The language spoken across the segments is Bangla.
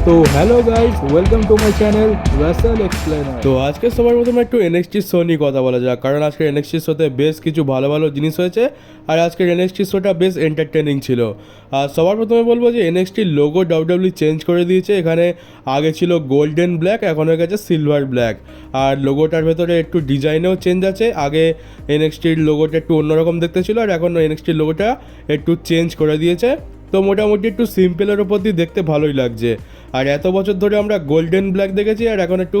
তো hello guys, welcome to my channel Rasel explainer. তো আজকে সবার প্রথমে একটু এনএক্সটি শো নিয়ে কথা বলা যাক, কারণ আজকে এনএক্সটি শোতে বেশ কিছু ভালো ভালো জিনিস হয়েছে আর আজকের এনএক্সটি শোটা বেশ এন্টারটেনিং ছিল। আর সবার প্রথমে বলবো যে এনএক্সটির লোগো ডাব্লিউডাব্লিউ চেঞ্জ করে দিয়েছে। এখানে আগে ছিল গোল্ডেন ব্ল্যাক, এখন হয়ে গেছে সিলভার ব্ল্যাক। আর লোগোটার ভেতরে একটু ডিজাইনেও চেঞ্জ আছে। আগে এনএক্সটির লোগোটা একটু অন্যরকম দেখতে ছিল আর এখন এনএক্সটির লোগোটা একটু চেঞ্জ করে দিয়েছে। তো মোটামুটি একটু সিম্পলের ওপর দিয়ে দেখতে ভালোই লাগছে। আর এত বছর ধরে আমরা গোল্ডেন ব্ল্যাক দেখেছি আর এখন একটু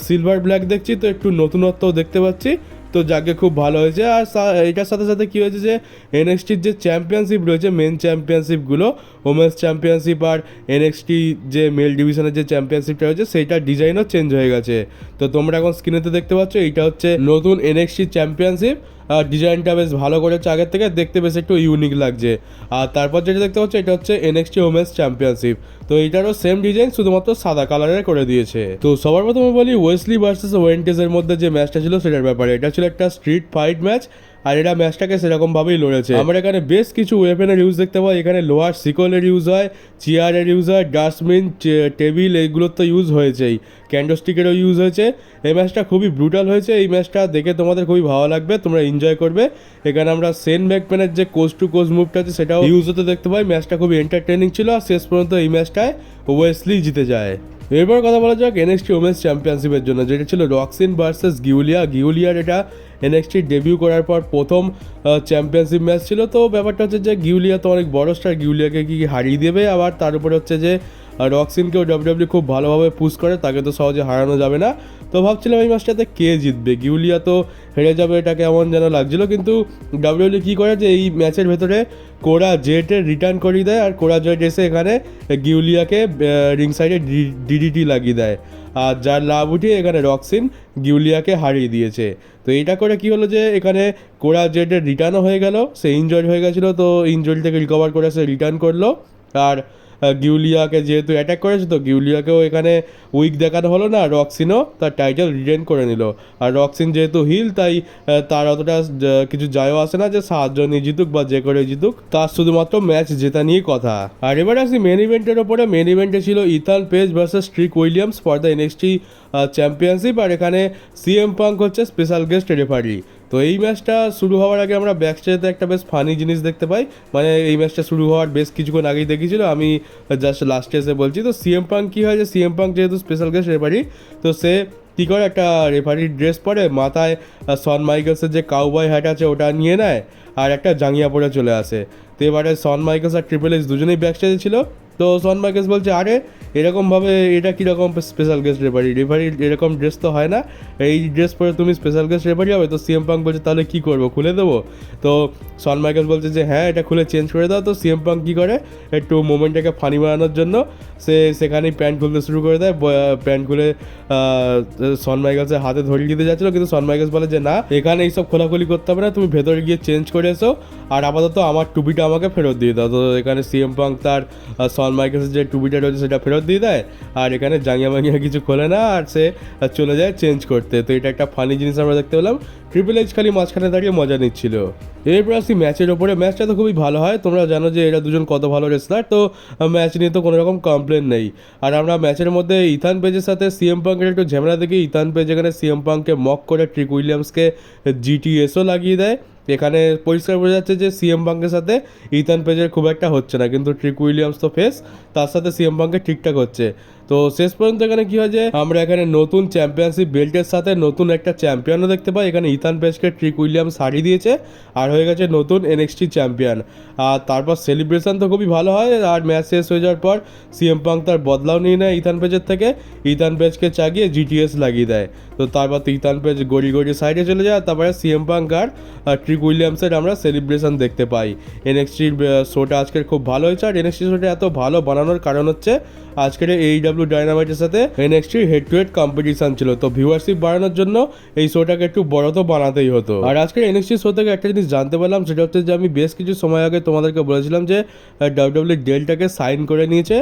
সিলভার ব্ল্যাক দেখছি, তো একটু নতুনত্বও দেখতে পাচ্ছি। তো যাকে খুব ভালো হয়েছে। আর এটার সাথে সাথে কী হয়েছে যে এনএক্সটির যে চ্যাম্পিয়নশিপ রয়েছে, মেন চ্যাম্পিয়নশিপগুলো, ওমেন্স চ্যাম্পিয়নশিপ আর এনএক্সটি যে মেল ডিভিশনের যে চ্যাম্পিয়নশিপটা রয়েছে সেইটার ডিজাইনও চেঞ্জ হয়ে গেছে। তো তোমরা এখন স্ক্রিনেতে দেখতে পাচ্ছ এইটা হচ্ছে নতুন এনএক্সটি চ্যাম্পিয়নশিপ। আর ডিজাইনটা বেশ ভালো করেছে, আগের থেকে দেখতে বেশ একটু ইউনিক লাগছে। আর তারপর যেটা দেখতে পাচ্ছ এটা হচ্ছে এনএক্সটি ওমেন্স চ্যাম্পিয়নশিপ। তো এইটারও সেম ডিজাইন, শুধুমাত্র সাদা কালারের করে দিয়েছে। তো সবার প্রথমে বলি ওয়েসলি ভার্সেস ওয়েন্টেজের মধ্যে যে ম্যাচটা ছিল সেটার ব্যাপারে। এটা ছিল একটা স্ট্রিট ফাইট ম্যাচ আর এরা ম্যাচটাকে সেরকমভাবেই লড়েছে। আমরা এখানে বেশ কিছু ওয়েপেনের ইউজ দেখতে পাই। এখানে লোহার শিকলের ইউজ হয়, চেয়ারের ইউজ হয়, ডাস্টবিন, টেবিল, এইগুলোর তো ইউজ হয়েছেই, ক্যান্ডোস্টিকেরও ইউজ হয়েছে। এই ম্যাচটা খুবই ব্রুটাল হয়েছে। এই ম্যাচটা দেখে তোমাদের খুবই ভালো লাগবে, তোমরা এনজয় করবে। এখানে আমরা সেন ম্যাকম্যানের যে কোচ টু কোচ মুভটা আছে সেটাও ইউজ হতে দেখতে পাই। ম্যাচটা খুবই এন্টারটেনিং ছিল আর শেষ পর্যন্ত এই ম্যাচটায় ওয়েসলি জিতে যায়। এরপর কথা বলা যাক এনএক্সটি ওমেন্স চ্যাম্পিয়নশিপের জন্য, যেটা ছিল রক্সিন ভার্সেস গিউলিয়া। গিউলিয়ার এটা এনএক্সটি ডেবিউ করার পর প্রথম চ্যাম্পিয়নশিপ ম্যাচ ছিল। তো ব্যাপারটা হচ্ছে যে গিউলিয়া তো অনেক বড় স্টার, গিউলিয়াকে কি হারিয়ে দেবে। আবার তার উপরে হচ্ছে যে রক্সিনকেও ডাব্লিউডাব্লিউ খুব ভালোভাবে পুশ করে, তাকে তো সহজে হারানো যাবে না। তো ভাবছিলাম এই ম্যাচটাতে কে জিতবে, গিউলিয়া তো হেরে যাবে এটা কেমন যেন লাগছিল। কিন্তু ডাব্লিউডাব্লিউ কী করে যে এই ম্যাচের ভেতরে কোরা জেটের রিটার্ন করিয়ে দেয় আর কোরা জেট এসে এখানে গিউলিয়াকে রিং সাইডে ডিডিটি লাগিয়ে দেয়। আর যার লাভ উঠিয়ে এখানে রক্সিন গিউলিয়াকে হারিয়ে দিয়েছে। তো এইটা করে কি হলো যে এখানে কোরা জেটের রিটার্নও হয়ে গেল, সে ইনজয়েড হয়ে গেছিলো, তো ইনজয়েড থেকে রিকভার করে সে রিটার্ন করলো। আর গিউলিয়াকে যেহেতু অ্যাটাক করেছে তো গিউলিয়াকেও এখানে উইক দেখানো হলো না, রক্সিনও তার টাইটেল রিটেন করে নিল। আর রক্সিন যেহেতু হিল তাই তার অতটা কিছু যায়ও আসে না যে সাতজনই জিতুক বা যে করে জিতুক, তার শুধুমাত্র ম্যাচ জেতা নিয়ে কথা। আর এবার আসি মেন ইভেন্টের ওপরে। মেন ইভেন্টে ছিল Ethan Page versus Trick Williams for the NXT championship. আর এখানে সিএম পাঙ্ক হচ্ছে স্পেশাল গেস্ট রেফারি। তো এই ম্যাচটা শুরু হওয়ার আগে আমরা ব্যাকস্টেজে একটা বেশ ফানি জিনিস দেখতে পাই। মানে এই ম্যাচটা শুরু হওয়ার বেশ কিছুক্ষণ আগেই দেখেছিল, আমি জাস্ট লাস্টে এসে বলছি। তো সিএম পাঙ্ক কী হয় যে সিএম পাঙ্ক যেহেতু স্পেশাল গেস্ট রেফারি, তো সে কী করে একটা রেফারির ড্রেস পরে, মাথায় শন মাইকেলসের যে কাউবয় হ্যাট আছে ওটা নিয়ে নেয় আর একটা জাঙ্গিয়া পরে চলে আসে। তো এবারে শন মাইকেলস আর ট্রিপল এইচ দুজনেই ব্যাকস্টেজে ছিল। তো শন মাইকেলস বলছে, আরে এরকমভাবে এটা কীরকম স্পেশাল গেস্ট রেফারির এরকম ড্রেস তো হয় না, এই ড্রেস পরে তুমি স্পেশাল গেস্ট রেফারি হবে। তো সিএম পাঙ্ক বলছে তাহলে কী করবো, খুলে দেবো? তো শন মাইকেলস বলছে যে হ্যাঁ এটা খুলে চেঞ্জ করে দাও। তো সিএম পাঙ্ক কী করে, একটু মোমেন্টটাকে ফানি বানানোর জন্য সে সেখানেই প্যান্ট খুলতে শুরু করে দেয়। প্যান্ট খুলে শন মাইকেলসের হাতে ধরিয়ে দিতে যাচ্ছিলো, কিন্তু শন মাইকেলস বলে যে না, এখানে এইসব খোলাখুলি করতে হবে না, তুমি ভেতরে গিয়ে চেঞ্জ করে এসো আর আপাতত আমার টুপিটা আমাকে ফেরত দিয়ে দাও। তো এখানে সিএম পাঙ্ক তার শন মাইকেলসের যে টুপিটা রয়েছে সেটা ফেরত দিয়ে দেয় আর এখানে জাঙ্গিয়া মাঙ্গিয়া কিছু খোলে না আর সে চলে যায় চেঞ্জ করতে। তো এটা একটা ফানি জিনিস আমরা দেখতে পেলাম। ট্রিপল এইচ খালি মাঝখানে দাঁড়িয়ে মজা নিচ্ছিল। এরপর আসি ম্যাচের ওপরে। ম্যাচটা তো খুবই ভালো হয়, তোমরা জানো যে এরা দুজন কত ভালো রেসলার, তো ম্যাচ নিয়ে তো কোনো রকম কমপ্লেন নেই। আর আমরা ম্যাচের মধ্যে ইথান পেজের সাথে সিএম পাঙ্কের একটু ঝামেলা দেখি। ইথান পেজ এখানে সিএম পাঙ্ককে মক করে ট্রিক উইলিয়ামসকে জিটিএসও লাগিয়ে দেয়। এখানে পরিষ্কার বোঝা যাচ্ছে যে সিএম পাঙ্কের সাথে ইথান পেজের খুব একটা হচ্ছে না, কিন্তু ট্রিক উইলিয়ামস তো ফেস, তার সাথে সিএম পাঙ্কের ঠিকঠাক হচ্ছে। তো শেষ পর্যন্ত এখানে কী হয় যে আমরা এখানে নতুন চ্যাম্পিয়নশিপ বেল্টের সাথে নতুন একটা চ্যাম্পিয়নও দেখতে পাই। এখানে ইথান পেজকে ট্রিক উইলিয়ামস হারিয়ে দিয়েছে আর হয়ে গেছে নতুন এনএক্সটি চ্যাম্পিয়ন। আর তারপর সেলিব্রেশন তো খুবই ভালো হয়। আর ম্যাচ শেষ হয়ে যাওয়ার পর সিএম পাঙ্ক তার বদলাও নিয়ে নেয় ইথান পেজের থেকে, ইথান পেজকে চাগিয়ে জিটিএস লাগিয়ে দেয়। তো তারপর তো ইথান পেজ গড়ি গড়ি সাইডে চলে যায়। তারপরে সিএম পাঙ্ক আর ট্রিক উইলিয়ামসের আমরা সেলিব্রেশন দেখতে পাই। এনএক্সটির শোটা আজকের খুব ভালো হয়েছে। আর এনএক্সটি শোটা এত ভালো বানানোর কারণ হচ্ছে আজকের AEW ডায়নামাইটের সাথে এনএক্সটির হেড টু হেড কম্পিটিশন ছিল। তো ভিউয়ারশিপ বাড়ানোর জন্য এই শোটাকে একটু বড় তো বানাতেই হতো। আর আজকের এনএক্সটি শো থেকে একটা জিনিস জানতে পারলাম, সেটা হচ্ছে যে আমি বেশ কিছু সময় আগে তোমাদেরকে বলেছিলাম যে ডাব্লিউডাব্লিউ ডেলটাকে সাইন করে নিয়েছে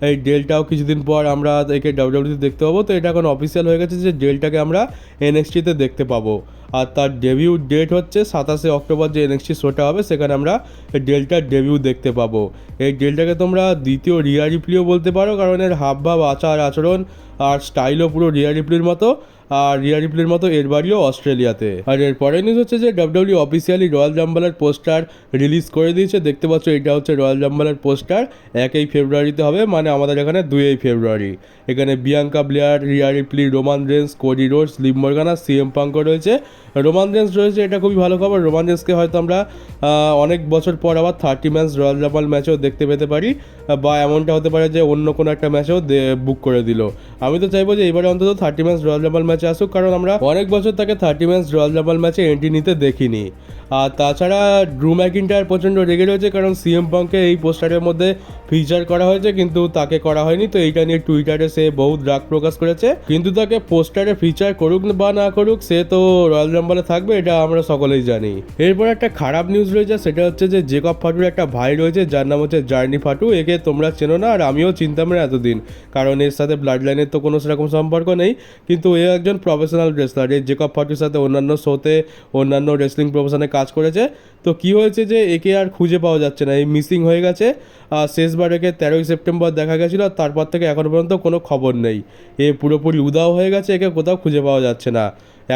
এই ডেলটাও কিছুদিন পর আমরা একে ডাব্লিউডাব্লিউতে দেখতে পাবো। তো এটা এখন অফিসিয়াল হয়ে গেছে যে ডেলটাকে আমরা এনএক্সটিতে দেখতে পাবো। আর তার ডেবিউ ডেট হচ্ছে 27শে অক্টোবর, যে এনএক্সটি শোটা হবে সেখানে আমরা ডেলটার ডেবিউ দেখতে পাবো। এই ডেলটাকে তোমরা দ্বিতীয় রিয়া রিপ্লিও বলতে পারো, কারণ এর হাবভাব, আচার আচরণ আর স্টাইলও পুরো রিয়া রিপ্লির মতো। আর রিয়া রিপ্লির মতো এর বাড়িও অস্ট্রেলিয়াতে। আর এর পরের নিউজ হচ্ছে যে ডাব্লিউডাব্লিউ অফিসিয়ালি রয়্যাল রাম্বলের পোস্টার রিলিজ করে দিয়েছে। দেখতে পাচ্ছ এটা হচ্ছে রয়্যাল রাম্বলের পোস্টার। 1 ফেব্রুয়ারিতে হবে, মানে আমাদের এখানে 2 ফেব্রুয়ারি। এখানে Bianca Belair, Rhea Ripley, Roman Reigns, Cody Rhodes, Liv Morgan আর সিএম পাঙ্কও রয়েছে। রোমান রেন্স রয়েছে, এটা খুবই ভালো খবর। রোমান রেন্সকে হয়তো আমরা অনেক বছর পর আবার 30 ম্যাচ রয়্যাল রাম্বল ম্যাচেও দেখতে পেতে পারি, বা এমনটা হতে পারে যে অন্য কোনো একটা ম্যাচেও বুক করে দিল। আমি তো চাইবো যে এবারে অন্তত 30 ম্যাচ রয়্যাল রাম্বল ম্যাচে আসুক, কারণ আমরা অনেক বছর তাকে 30 ম্যাচ রয়্যাল রাম্বল ম্যাচে এন্ট্রি নিতে দেখিনি। আর তাছাড়া ড্রু ম্যাকিন্টায়ার প্রচণ্ড রেগে রয়েছে, কারণ সিএম পাঙ্ককে এই পোস্টারের মধ্যে ফিচার করা হয়েছে কিন্তু তাকে করা হয়নি। তো এইটা নিয়ে টুইটারে সে বহুত রাগ প্রকাশ করেছে। কিন্তু তাকে পোস্টারে ফিচার করুক বা না করুক, সে তো রয়্যাল রাম্বলে থাকবে, এটা আমরা সকলেই জানি। এরপর একটা খারাপ নিউজ রয়েছে, সেটা হচ্ছে যে জেকব ফাটুর একটা ভাই রয়েছে যার নাম হচ্ছে জার্নি ফাটু। একে তোমরা চেনো না, আর আমিও চিনতাম না এতদিন, কারণ এর সাথে ব্লাড লাইনের তো কোনো সেরকম সম্পর্ক নেই। কিন্তু এ একজন প্রফেশনাল রেসলার। এই জেকব ফাটুর সাথে অন্যান্য শোতে, অন্যান্য রেসলিং প্রফেশনে কাজ করেছে। তো কি হয়েছে যে একে আর খুঁজে পাওয়া যাচ্ছে না, এই মিসিং হয়ে গেছে। আর শেষবার একে 13 সেপ্টেম্বর দেখা গেছিলো, আর তারপর থেকে এখনও পর্যন্ত কোনো খবর নেই। এ পুরোপুরি উধাও হয়ে গেছে, একে কোথাও খুঁজে পাওয়া যাচ্ছে না।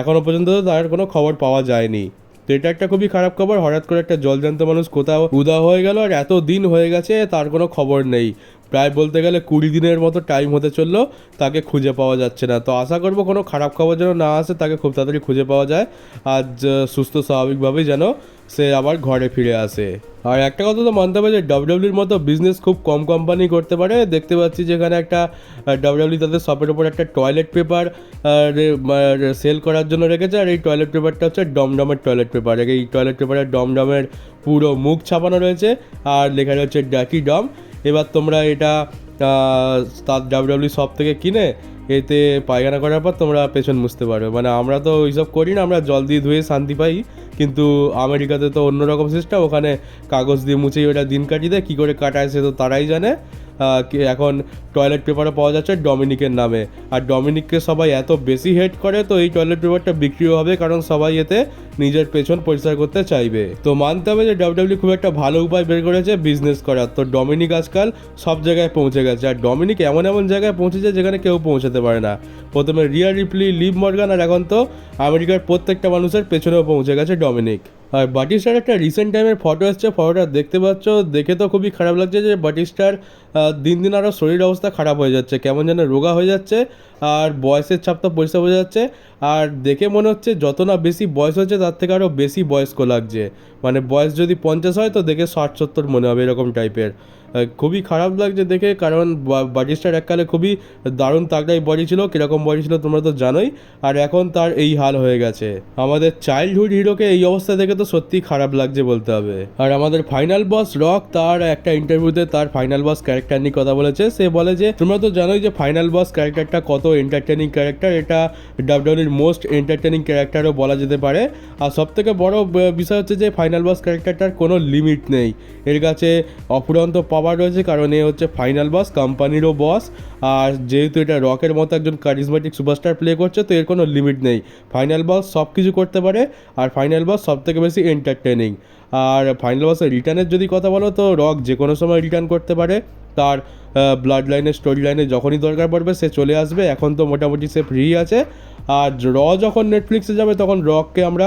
এখনও পর্যন্ত তার কোনো খবর পাওয়া যায়নি। তো এটা একটা খুবই খারাপ খবর। হঠাৎ করে একটা জলজান্ত মানুষ কোথাও উধাও হয়ে গেল, আর এত দিন হয়ে গেছে তার কোনো খবর নেই। প্রায় বলতে গেলে 20 দিনের মতো টাইম হতে চললো, তাকে খুঁজে পাওয়া যাচ্ছে না। তো আশা করবো কোনো খারাপ খবর যেন না আসে, তাকে খুব তাড়াতাড়ি খুঁজে পাওয়া যায়, আজ সুস্থ স্বাভাবিকভাবেই যেন সে আবার ঘরে ফিরে আসে। আর একটা কথা তো মানতে হবে যে ডাব্লিউডাব্লিউর মতো বিজনেস খুব কম কোম্পানি করতে পারে। দেখতে পাচ্ছি যেখানে একটা ডাব্লিউডাব্লিউ তাদের শপের ওপর একটা টয়লেট পেপার সেল করার জন্য রেখেছে, আর এই টয়লেট পেপারটা হচ্ছে ডমডমের টয়লেট পেপার। এই টয়লেট পেপারের ডমডমের পুরো মুখ ছাপানো রয়েছে, আর লেখা রয়েছে ডাকি ডম। এবার তোমরা এটা তার ডাব্লিউডাব্লিউ শপ থেকে কিনে এতে পায়খানা করার পর তোমরা পেছন মুছতে পারবে। মানে আমরা তো ওইসব করি না, আমরা জল দিয়ে ধুয়ে শান্তি পাই, কিন্তু আমেরিকাতে তো অন্যরকম সিস্টেম। ওখানে কাগজ দিয়ে মুছেই ওটা দিন কাটিয়ে দেয়। কী করে কাটায় সে তো তারাই জানে। এখন টয়লেট পেপারও পাওয়া যাচ্ছে ডমিনিকের নামে, আর ডমিনিককে সবাই এত বেশি হেট করে, তো এই টয়লেট পেপারটা বিক্রিও হবে, কারণ সবাই এতে নিজের পেছন পরিষ্কার করতে চাইবে। তো মানতে হবে যে ডাব্লিউডাব্লিউ খুব একটা ভালো উপায় বের করেছে বিজনেস করার। তো ডমিনিক আজকাল সব জায়গায় পৌঁছে গেছে, আর ডমিনিক এমন এমন জায়গায় পৌঁছেছে যেখানে কেউ পৌঁছাতে পারে না। প্রথমে রিয়া রিপ্লি, লিভ মর্গান, আর এখন তো আমেরিকার প্রত্যেকটা মানুষের পেছনেও পৌঁছে গেছে ডমিনিক। আর বাটিস্টার একটা রিসেন্ট টাইমের ফটো এসছে, ফটোটা দেখতে পাচ্ছ, দেখে তো খুবই খারাপ লাগছে যে বাটিস্টার দিন দিন আরও শরীর অবস্থা খারাপ হয়ে যাচ্ছে, কেমন যেন রোগা হয়ে যাচ্ছে, আর বয়সের ছাপ তো পরিষ্কার বোঝা যাচ্ছে। আর দেখে মনে হচ্ছে যত না বেশি বয়স হচ্ছে তার থেকে আরও বেশি বয়স্ক লাগছে। মানে বয়স যদি 50 হয় তো দেখে 60-70 মনে হবে, এরকম টাইপের। খুবই খারাপ লাগছে দেখে, কারণ বাটিস্টার এককালে খুবই দারুণ তাগড়াই বডি ছিল। কীরকম বডি ছিল তোমরা তো জানোই, আর এখন তার এই হাল হয়ে গেছে। আমাদের চাইল্ডহুড হিরোকে এই অবস্থা দেখে তো সত্যি খারাপ লাগছে বলতে হবে। আর আমাদের ফাইনাল বস রক তার একটা ইন্টারভিউতে তার ফাইনাল বস ক্যারেক্টার নিয়ে কথা বলেছে। সে বলে যে তোমরা তো জানোই যে ফাইনাল বস ক্যারেক্টারটা কত এন্টারটেনিং ক্যারেক্টার, এটা ডাব্লিউডাব্লিউর মোস্ট এন্টারটেনিং ক্যারেক্টারও বলা যেতে পারে। আর সবথেকে বড় বিষয় হচ্ছে যে ফাইনাল বস ক্যারেক্টারটার কোনো লিমিট নেই, এর কাছে অফুরন্ত পাওয়ার রয়েছে, কারণ এ হচ্ছে ফাইনাল বস, কোম্পানিরও বস। আর যেহেতু এটা রকের মতো একজন কারিজমেটিক সুপারস্টার প্লে করছে, তো এর কোনো লিমিট নেই। ফাইনাল বস সব কিছু করতে পারে, আর ফাইনাল বস সব থেকে বেশি এন্টারটেনিং। আর ফাইনাল বসের রিটার্নের যদি কথা বলো, তো রক যে কোনো সময় রিটার্ন করতে পারে। তার ব্লাড লাইনের স্টোরি লাইনে যখনই দরকার পড়বে সে চলে আসবে। এখন তো মোটামুটি সে ফ্রি আছে। আর যখন নেটফ্লিক্সে যাবে তখন রককে আমরা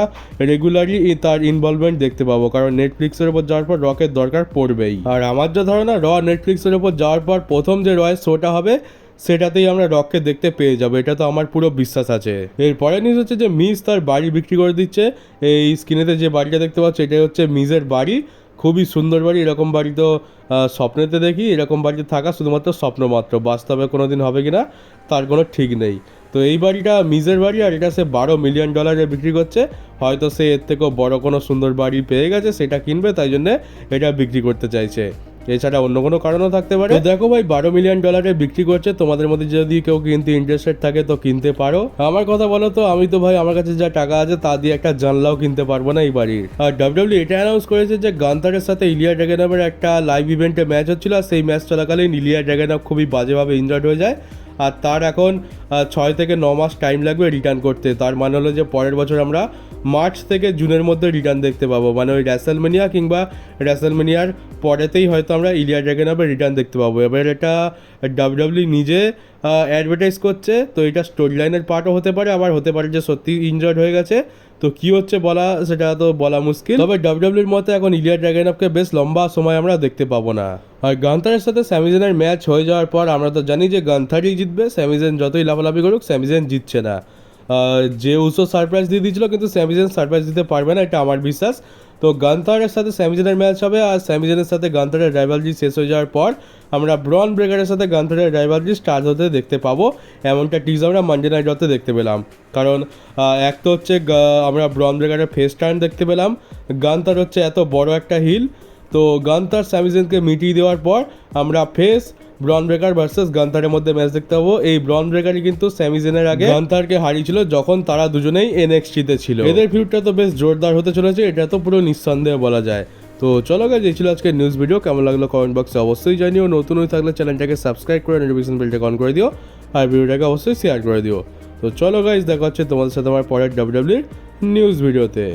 রেগুলারলি তার ইনভলভমেন্ট দেখতে পাবো, কারণ নেটফ্লিক্সের ওপর যাওয়ার পর রকের দরকার পড়বেই। আর আমার যা ধারণা, নেটফ্লিক্সের ওপর যাওয়ার পর প্রথম যে রয়ের শোটা হবে সেটাতেই আমরা রককে দেখতে পেয়ে যাবো, এটা তো আমার পুরো বিশ্বাস আছে। এরপরে নিউজ হচ্ছে যে মিজ তার বাড়ি বিক্রি করে দিচ্ছে। এই স্ক্রিনেতে যে বাড়িটা দেখতে পাচ্ছ এটাই হচ্ছে মিজের বাড়ি। খুবই সুন্দর বাড়ি, এরকম বাড়ি তো স্বপ্নেতে দেখি, এরকম বাড়িতে থাকা শুধুমাত্র স্বপ্ন মাত্র, বাস্তবে কোনো দিন হবে কি না তার কোনো ঠিক নেই। তো এই বাড়িটা মিজের বাড়ি, আর এটা সে $12 মিলিয়ন বিক্রি করছে। হয়তো সে এর থেকেও বড় কোনো সুন্দর বাড়ি পেয়ে গেছে, সেটা কিনবে, তাই জন্যে এটা বিক্রি করতে চাইছে। এছাড়া অন্য কোনো কারণও থাকতে পারে। তো দেখো ভাই, $12 মিলিয়ন বিক্রি করছে, তোমাদের মধ্যে যদি কেউ কিনতে ইন্টারেস্টেড থাকে তো কিনতে পারো। আমার কথা বলো তো, আমি তো ভাই আমার কাছে যা টাকা আছে তা দিয়ে একটা জানলাও কিনতে পারবো না এই বাড়ির। আর ডাব্লিউডাব্লিউ এটা অ্যানাউন্স করেছে যে গান্থারের সাথে ইলিয়া ড্রাগুনভের একটা লাইভ ইভেন্টে ম্যাচ হচ্ছিল, আর সেই ম্যাচ চলাকালীন ইলিয়া ড্রাগুনভ খুবই বাজেভাবে ইনজার্ড হয়ে যায়, আর তার এখন 6 থেকে 9 মাস টাইম লাগবে রিটার্ন করতে। তার মানে হলো যে পরের বছর আমরা মার্চ থেকে জুনের মধ্যে রিটার্ন দেখতে পাবো, মানে ওই র্যাসেলমেনিয়া কিংবা র্যাসেলমেনিয়ার পরেতেই হয়তো আমরা ইলিয়া ড্রাগুনভের রিটার্ন দেখতে পাবো। এবার এটা ডাব্লিউডাব্লিউ নিজে অ্যাডভার্টাইজ করছে, তো এটা স্টোরি লাইনের পার্টও হতে পারে, আবার হতে পারে যে সত্যি ইনজার্ড হয়ে গেছে। তো কি হচ্ছে বলা, সেটা তো বলা মুশকিল। তবে ডাব্লিউডাব্লিউর মতে এখন ইলিয়া ড্রাগুনভকে বেশ লম্বা সময় আমরা দেখতে পাবো না। আর গান্থারের সাথে স্যামি জেনের ম্যাচ হয়ে যাওয়ার পর আমরা তো জানি যে গান্থারই জিতবে, স্যামি জেন যতই লাফালাফি করুক স্যামি জেন জিতছে না। যে উসো সারপ্রাইজ দিয়ে দিয়েছিল, কিন্তু স্যামি জেন সারপ্রাইজ দিতে পারবে না, এটা আমার বিশ্বাস। তো গান্থারের সাথে স্যামি জেনের ম্যাচ হবে, আর স্যামি জেনের সাথে গান্থারের রাইভালরি শেষ হয়ে যাওয়ার পর আমরা ব্রন ব্রেকারের সাথে গান্থারের রাইভালরি স্টার্ট হতে দেখতে পাবো। এমনটা টিজ আমরা মানডে নাইট রতে দেখতে পেলাম। কারণ এক তো হচ্ছে আমরা ব্রন ব্রেকারের ফেস টার্ন দেখতে পেলাম, গান্থার হচ্ছে এত বড় একটা হিল, তো গান্থার স্যামি জেনকে মিটিয়ে দেওয়ার পর আমরা ফেস ব্রন ব্রেকার ভার্সেস গান্থারের মধ্যে ম্যাচ দেখতে পাবো। এই ব্রন ব্রেকারই কিন্তু স্যামি জেনের আগে গান্থারকে হারিয়েছিল যখন তারা দুজনেই এনএক্সটি-তে ছিল। এদের ফিউডটা তো বেশ জোরদার হতে চলেছে, এটা তো পুরো নিঃসন্দেহে বলা যায়। তো চলো গাইস, এই ছিল আজকের নিউজ ভিডিও। কেমন লাগলো কমেন্ট বক্সে অবশ্যই জানিও। নতুন হয়ে থাকলে চ্যানেলটাকে সাবস্ক্রাইব করে নোটিফিকেশন বেলটা অন করে দিও, আর ভিডিওটাকে অবশ্যই শেয়ার করে দিও। তো চলো গাইস, দেখা হচ্ছে তোমাদের সাথে আমার পরের ডাব্লিউডাব্লিউর নিউজ ভিডিওতে।